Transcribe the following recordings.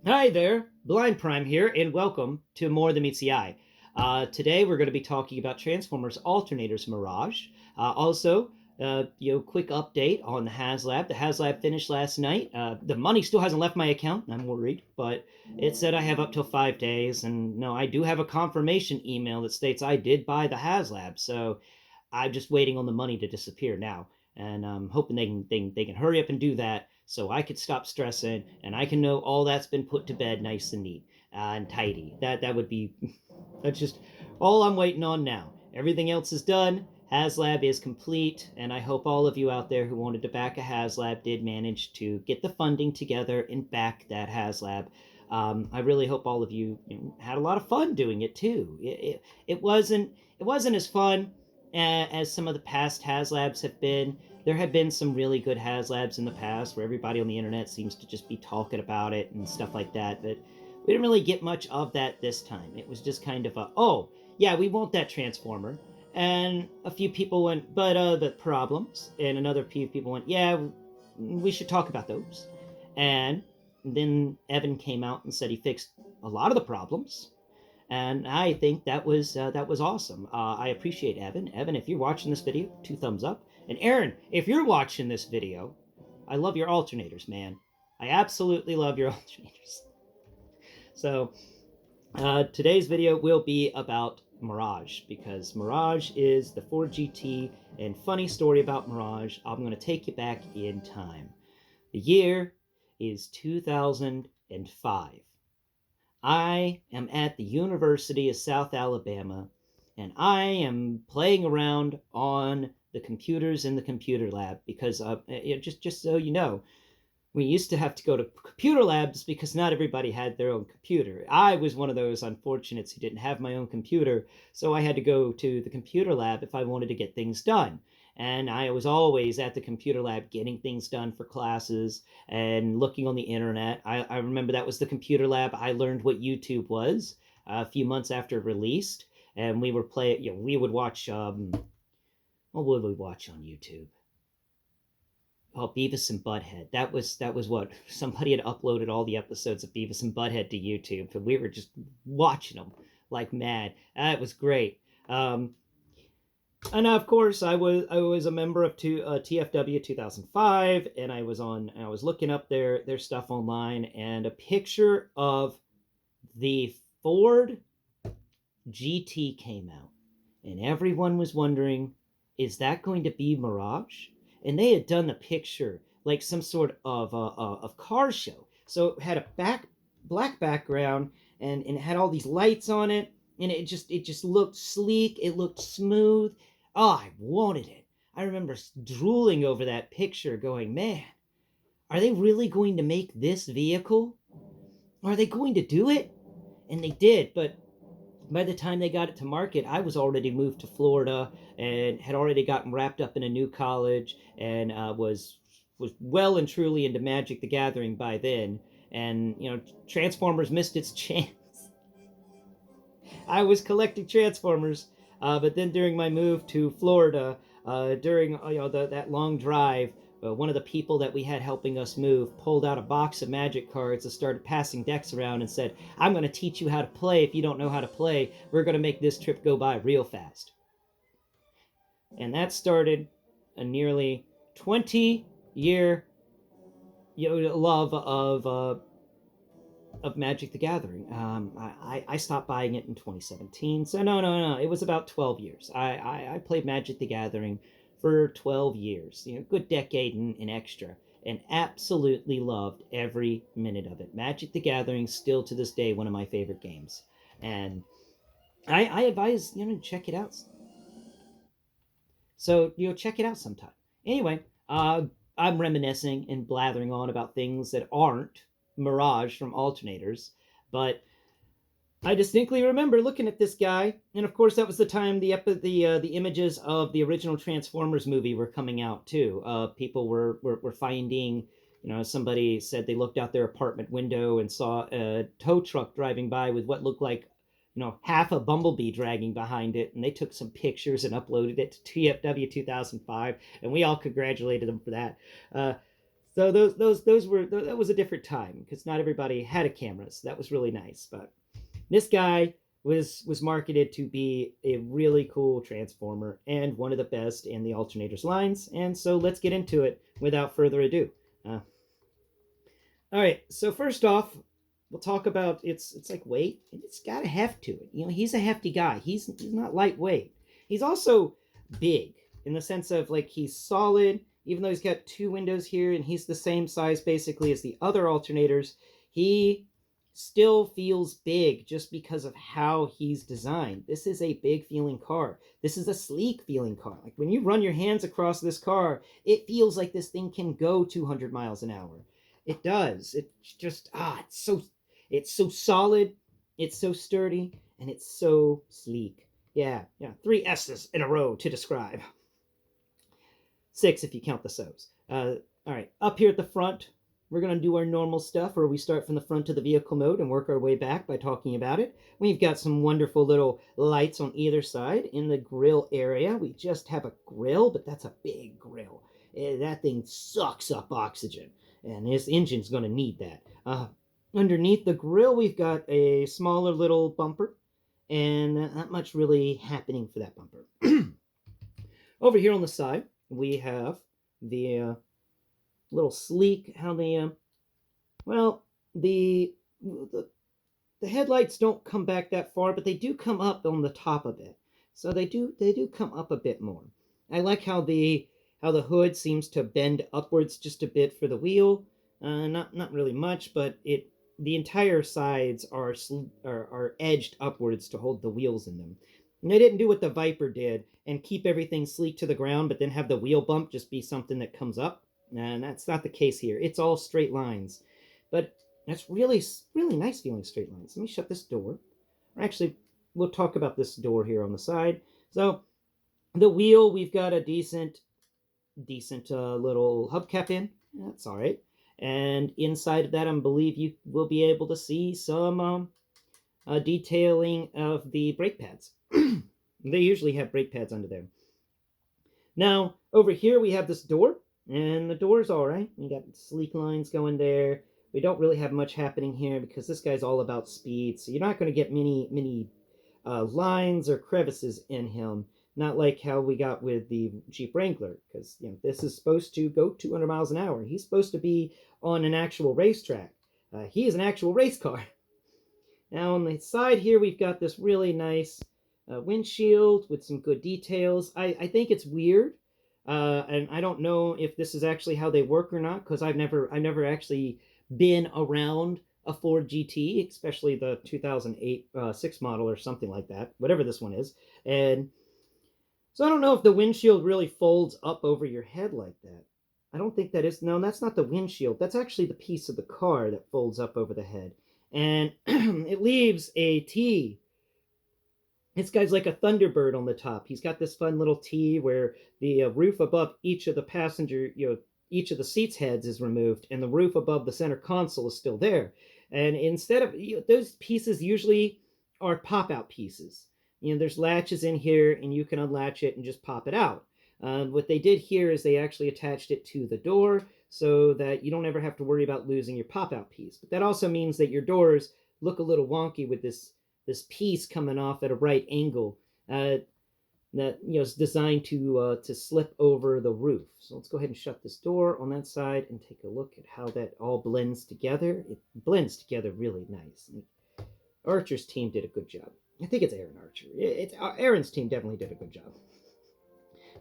Hi there, Blind Prime here, and welcome to More Than Meets the Eye. Today we're going to be talking about Transformers Alternators Mirage. Quick update on the HasLab. The HasLab finished last night. The money still hasn't left my account. I'm worried, but it said I have up till 5 days, and no, I do have a confirmation email that states I did buy the HasLab. So I'm just waiting on the money to disappear now, and I'm hoping they can hurry up and do that so I could stop stressing and I can know all that's been put to bed nice and neat and tidy. That would be that's just all I'm waiting on now. Everything else is done. HasLab is complete, and I hope all of you out there who wanted to back a HasLab did manage to get the funding together and back that HasLab. I really hope all of you, had a lot of fun doing it too. It wasn't as fun as some of the past HasLabs have been. There have been some really good HasLabs in the past where everybody on the internet seems to just be talking about it and stuff like that, but we didn't really get much of that this time. It was just kind of a, oh, yeah, we want that Transformer. And a few people went, but the problems. And another few people went, yeah, we should talk about those. And then Evan came out and said he fixed a lot of the problems, and I think that was awesome. I appreciate Evan. Evan, if you're watching this video, 2 thumbs up. And Aaron, if you're watching this video, I love your alternators, man. I absolutely love your alternators. So today's video will be about Mirage, because Mirage is the Ford GT. And funny story about Mirage, I'm going to take you back in time. The year is 2005. I am at the University of South Alabama, and I am playing around on the computers in the computer lab because, just so you know, we used to have to go to computer labs because not everybody had their own computer. I was one of those unfortunates who didn't have my own computer, so I had to go to the computer lab if I wanted to get things done. And I was always at the computer lab getting things done for classes and looking on the internet. I remember that was the computer lab I learned what YouTube was a few months after it released. And we were we would watch, what would we watch on YouTube? Oh, Beavis and Butthead. That was what somebody had uploaded all the episodes of Beavis and Butthead to YouTube, and we were just watching them like mad. That was great. And of course, I was a member of TFW 2005, and I was looking up their stuff online, and a picture of the Ford GT came out, and everyone was wondering, is that going to be Mirage? And they had done the picture like some sort of car show, so it had a black background, and it had all these lights on it, and it just looked sleek. It looked smooth. Oh, I wanted it. I remember drooling over that picture, going, man, are they really going to make this vehicle? Are they going to do it? And they did, but by the time they got it to market, I was already moved to Florida and had already gotten wrapped up in a new college, and was well and truly into Magic the Gathering by then. And Transformers missed its chance. I was collecting Transformers, but then during my move to Florida, during that long drive, one of the people that we had helping us move pulled out a box of Magic cards and started passing decks around and said, "I'm going to teach you how to play. If you don't know how to play, we're going to make this trip go by real fast." And that started a nearly 20-year love of Magic the Gathering. I stopped buying it in 2017, so no, it was about 12 years. I played Magic the Gathering for 12 years, good decade and extra, and absolutely loved every minute of it. Magic the Gathering, still to this day, one of my favorite games, and I advise check it out. So check it out sometime. Anyway, I'm reminiscing and blathering on about things that aren't Mirage from Alternators, but I distinctly remember looking at this guy, and of course that was the time the images of the original Transformers movie were coming out too. People were finding, somebody said they looked out their apartment window and saw a tow truck driving by with what looked like, half a bumblebee dragging behind it, and they took some pictures and uploaded it to TFW 2005, and we all congratulated them for that. So that was a different time because not everybody had a camera, so that was really nice. But this guy was marketed to be a really cool transformer and one of the best in the alternators lines. And so let's get into it without further ado. All right, so first off, we'll talk about it's like weight. It's got a heft to it. You know, he's a hefty guy. He's not lightweight. He's also big in the sense of like he's solid. Even though he's got two windows here and he's the same size basically as the other alternators, he still feels big just because of how he's designed. This is a big feeling car. This is a sleek feeling car. Like when you run your hands across this car, it feels like this thing can go 200 miles an hour. It does. It's just it's so solid, it's so sturdy, and it's so sleek. Yeah, 3 S's in a row to describe. 6 if you count the so's. All right, up here at the front, we're going to do our normal stuff where we start from the front of the vehicle mode and work our way back by talking about it. We've got some wonderful little lights on either side. In the grill area, we just have a grill, but that's a big grill. That thing sucks up oxygen, and this engine's going to need that. Underneath the grill, we've got a smaller little bumper, and not much really happening for that bumper. Over here on the side, we have the little sleek, how the headlights don't come back that far, but they do come up on the top of it. So they do come up a bit more. I like how the hood seems to bend upwards just a bit for the wheel. Not really much, but the entire sides are edged upwards to hold the wheels in them. And they didn't do what the Viper did and keep everything sleek to the ground, but then have the wheel bump just be something that comes up. And that's not the case here. It's all straight lines. But that's really, really nice feeling straight lines. Let me shut this door. Or actually, we'll talk about this door here on the side. So the wheel, we've got a decent little hubcap in. That's all right. And inside of that, I believe you will be able to see some detailing of the brake pads. They usually have brake pads under there. Now, over here we have this door, and the door's all right. We got sleek lines going there. We don't really have much happening here because this guy's all about speed, so you're not going to get many lines or crevices in him. Not like how we got with the Jeep Wrangler, because this is supposed to go 200 miles an hour. He's supposed to be on an actual racetrack. He is an actual race car. Now on the side here, we've got this really nice windshield with some good details. I think it's weird, and I don't know if this is actually how they work or not, because I've never actually been around a Ford GT, especially the 2008 6 model or something like that, whatever this one is. And so I don't know if the windshield really folds up over your head like that. I don't think that is. No, that's not the windshield. That's actually the piece of the car that folds up over the head. And it leaves a T. This guy's like a Thunderbird on the top. He's got this fun little T where the roof above each of the passenger, each of the seats heads is removed, and the roof above the center console is still there. And instead of those pieces usually are pop-out pieces. There's latches in here, and you can unlatch it and just pop it out. What they did here is they actually attached it to the door so that you don't ever have to worry about losing your pop-out piece. But that also means that your doors look a little wonky with this piece coming off at a right angle that is designed to slip over the roof. So let's go ahead and shut this door on that side and take a look at how that all blends together. It blends together really nice. Archer's team did a good job. I think it's Aaron Archer. Aaron's team definitely did a good job.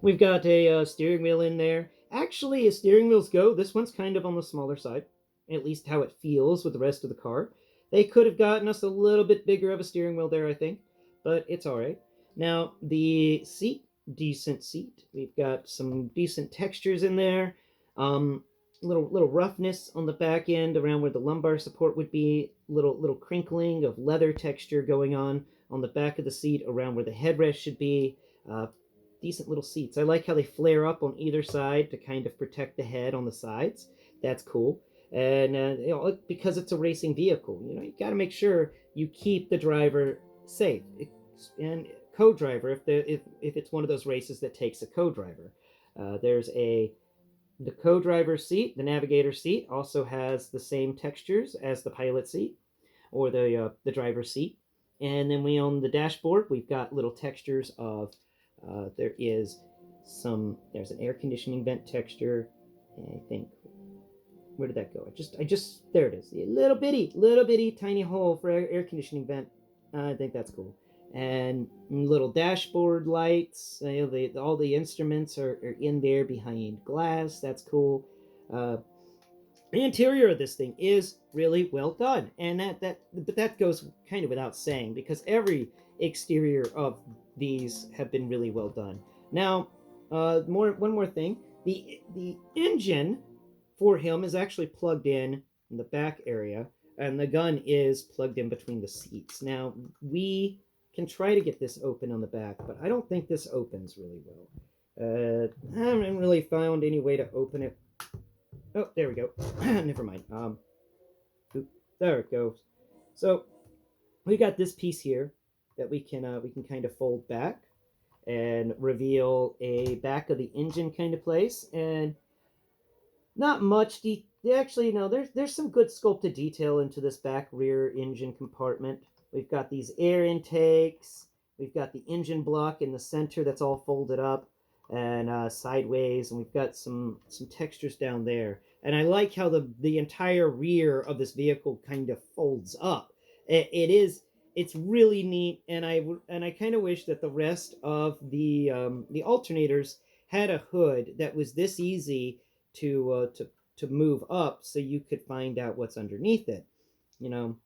We've got a steering wheel in there. Actually, as steering wheels go, this one's kind of on the smaller side, at least how it feels with the rest of the car. They could have gotten us a little bit bigger of a steering wheel there, I think, but it's all right. Now, the seat, decent seat. We've got some decent textures in there. Little roughness on the back end around where the lumbar support would be. Little crinkling of leather texture going on the back of the seat around where the headrest should be. Decent little seats. I like how they flare up on either side to kind of protect the head on the sides. That's cool. And because it's a racing vehicle, you got to make sure you keep the driver safe and co-driver if it's one of those races that takes a co-driver. There's a The co-driver seat, the navigator seat, also has the same textures as the pilot seat or the driver's seat. And then we on the dashboard, we've got little textures of there's an air conditioning vent texture. I think, where did that go? There it is. A little bitty, tiny hole for air conditioning vent. I think that's cool. And little dashboard lights. All the instruments are in there behind glass. That's cool. The interior of this thing is really well done, and that goes kind of without saying because every exterior of these have been really well done. Now, one more thing: the engine for him is actually plugged in the back area, and the gun is plugged in between the seats. Now, we can try to get this open on the back, but I don't think this opens really well. I haven't really found any way to open it. Oh, there we go. Never mind. There it goes. So we got this piece here that we can kind of fold back and reveal a back of the engine kind of place, and not much actually, no, there's some good sculpted detail into this back rear engine compartment. We've got these air intakes. We've got the engine block in the center that's all folded up and sideways, and we've got some textures down there. And I like how the entire rear of this vehicle kind of folds up. It's really neat, and I kind of wish that the rest of the alternators had a hood that was this easy to move up so you could find out what's underneath it. You know,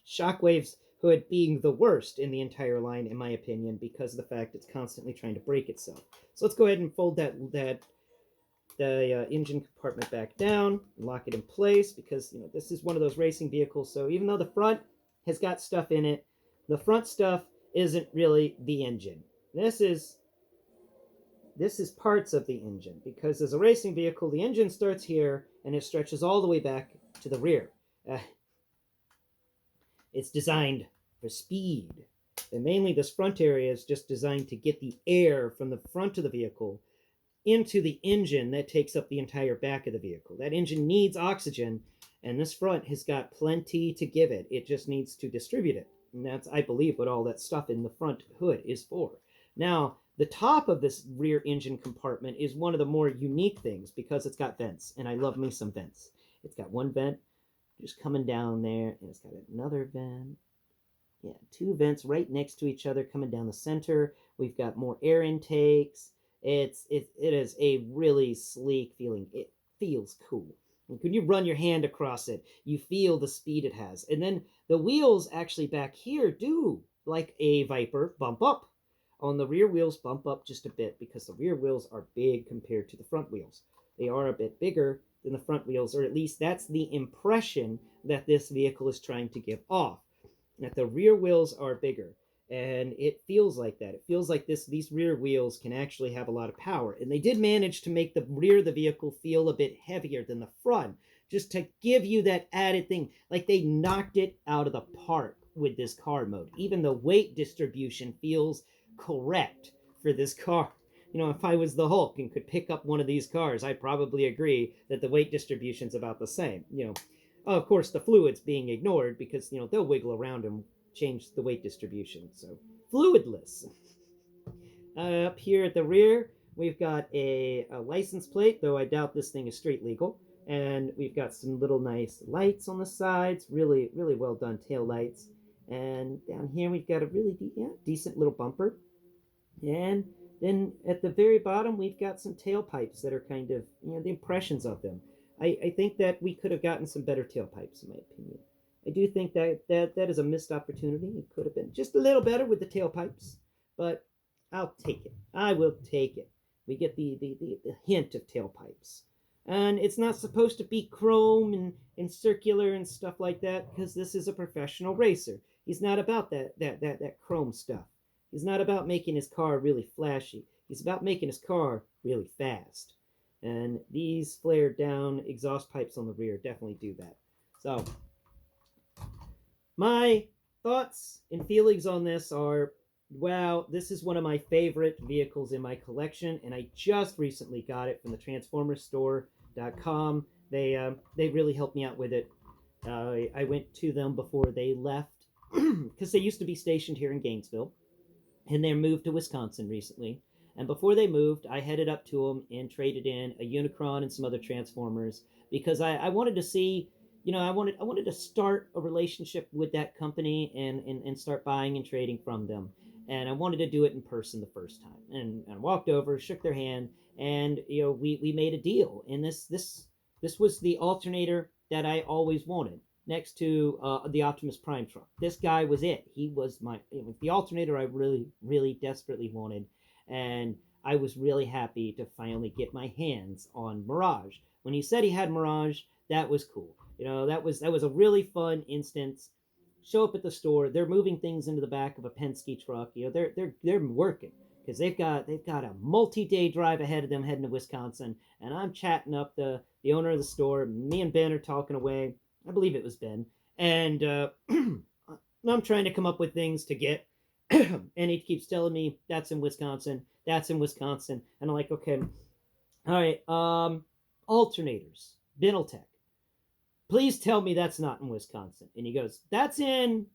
Shockwave's hood being the worst in the entire line, in my opinion, because of the fact it's constantly trying to break itself. So let's go ahead and fold the engine compartment back down and lock it in place, because this is one of those racing vehicles. So even though the front has got stuff in it, the front stuff isn't really the engine. This is parts of the engine, because as a racing vehicle, the engine starts here and it stretches all the way back to the rear. It's designed for speed, and mainly this front area is just designed to get the air from the front of the vehicle into the engine that takes up the entire back of the vehicle. That engine needs oxygen, and this front has got plenty to give it. It just needs to distribute it, and that's, I believe, what all that stuff in the front hood is for. Now, the top of this rear engine compartment is one of the more unique things because it's got vents, and I love me some vents. It's got one vent just coming down there, and it's got another vent. Yeah, two vents right next to each other coming down the center. We've got more air intakes. It is a really sleek feeling. It feels cool. When you run your hand across it, you feel the speed it has. And then the wheels actually back here do, like a Viper, bump up. On the rear wheels, bump up just a bit because the rear wheels are big compared to the front wheels. They are a bit bigger than the front wheels, or at least that's the impression that this vehicle is trying to give off, that the rear wheels are bigger. And it feels like that. It feels like these rear wheels can actually have a lot of power. And they did manage to make the rear of the vehicle feel a bit heavier than the front, just to give you that added thing. Like they knocked it out of the park with this car mode. Even the weight distribution feels correct for this car. If I was the Hulk and could pick up one of these cars, I'd probably agree that the weight distribution's about the same. Of course, the fluid's being ignored because, they'll wiggle around and change the weight distribution. So, fluidless. Up here at the rear, we've got a license plate, though I doubt this thing is street legal. And we've got some little nice lights on the sides, really, really well done tail lights. And down here, we've got a really decent little bumper. And then at the very bottom, we've got some tailpipes that are kind of, the impressions of them. I think that we could have gotten some better tailpipes, in my opinion. I do think that is a missed opportunity. It could have been just a little better with the tailpipes, but I'll take it. I will take it. We get the hint of tailpipes. And it's not supposed to be chrome and circular and stuff like that, because this is a professional racer. He's not about that chrome stuff. He's not about making his car really flashy. He's about making his car really fast. And these flared down exhaust pipes on the rear definitely do that. So, my thoughts and feelings on this are Wow, this is one of my favorite vehicles in my collection, and I just recently got it from the transformerstore.com. They really helped me out with it. I went to them before they left because they used to be stationed here in Gainesville, and they moved to Wisconsin recently. And before they moved, I headed up to them and traded in a Unicron and some other Transformers because I wanted to see, I wanted to start a relationship with that company and start buying and trading from them. And I wanted to do it in person the first time. And I walked over, shook their hand, and we made a deal. And this was the alternator that I always wanted next to the Optimus Prime truck. This guy was it. It was the alternator I really, really desperately wanted, and I was really happy to finally get my hands on Mirage. When he said he had Mirage, that was cool. That was a really fun instance. Show up at the store. They're moving things into the back of a Penske truck. They're working because they've got a multi-day drive ahead of them heading to Wisconsin. And I'm chatting up the owner of the store. Me and Ben are talking away. I believe it was Ben, and I'm trying to come up with things to get, and he keeps telling me that's in Wisconsin, that's in Wisconsin, and I'm like, okay, all right, alternators, Beneltech. Please tell me that's not in Wisconsin. And he goes, that's in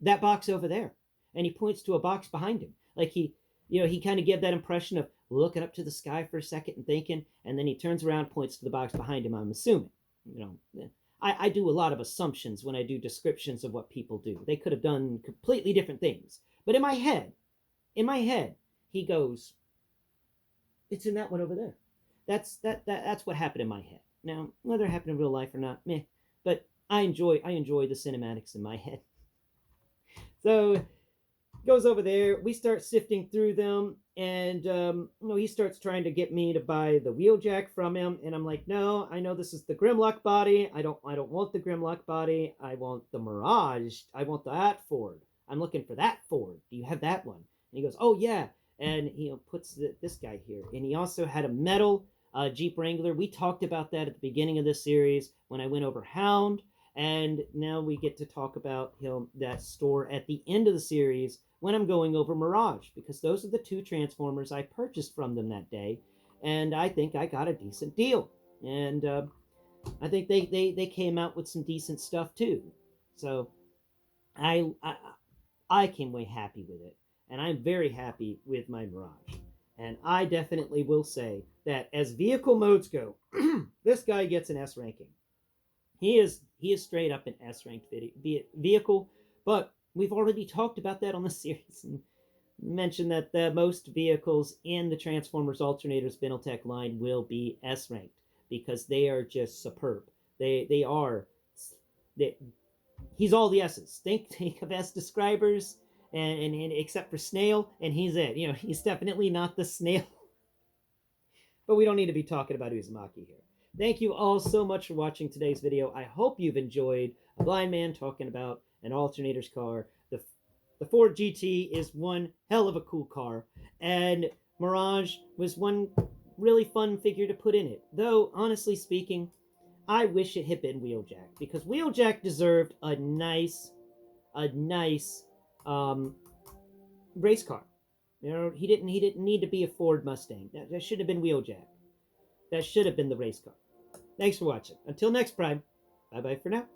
that box over there, and he points to a box behind him, like he kind of gave that impression of looking up to the sky for a second and thinking, and then he turns around, points to the box behind him. I'm assuming, I do a lot of assumptions when I do descriptions of what people do. They could have done completely different things. But in my head, he goes, it's in that one over there. That's what happened in my head. Now, whether it happened in real life or not, meh. But I enjoy the cinematics in my head. So goes over there. We start sifting through them, and he starts trying to get me to buy the wheeljack from him, and I'm like, no, I know this is the Grimlock body. I don't want the Grimlock body. I want the Mirage. I want that Ford. I'm looking for that Ford. Do you have that one? And he goes, oh yeah, and he puts this guy here, and he also had a metal Jeep Wrangler. We talked about that at the beginning of this series when I went over Hound. And now we get to talk about that store at the end of the series when I'm going over Mirage, because those are the two Transformers I purchased from them that day, and I think I got a decent deal. And I think they came out with some decent stuff too. So I came away happy with it, and I'm very happy with my Mirage. And I definitely will say that as vehicle modes go, this guy gets an S ranking. He is straight up an S ranked vehicle, but we've already talked about that on the series and mentioned that the most vehicles in the Transformers Alternators Beneltech line will be S ranked because they are just superb. They are. He's all the S's. Think of S describers, and except for Snail, and he's it. He's definitely not the Snail. But we don't need to be talking about Uzumaki here. Thank you all so much for watching today's video. I hope you've enjoyed a blind man talking about an alternator's car. The Ford GT is one hell of a cool car, and Mirage was one really fun figure to put in it. Though, honestly speaking, I wish it had been Wheeljack, because Wheeljack deserved a nice race car. He didn't need to be a Ford Mustang. That should have been Wheeljack. That should have been the race car. Thanks for watching. Until next Prime, bye-bye for now.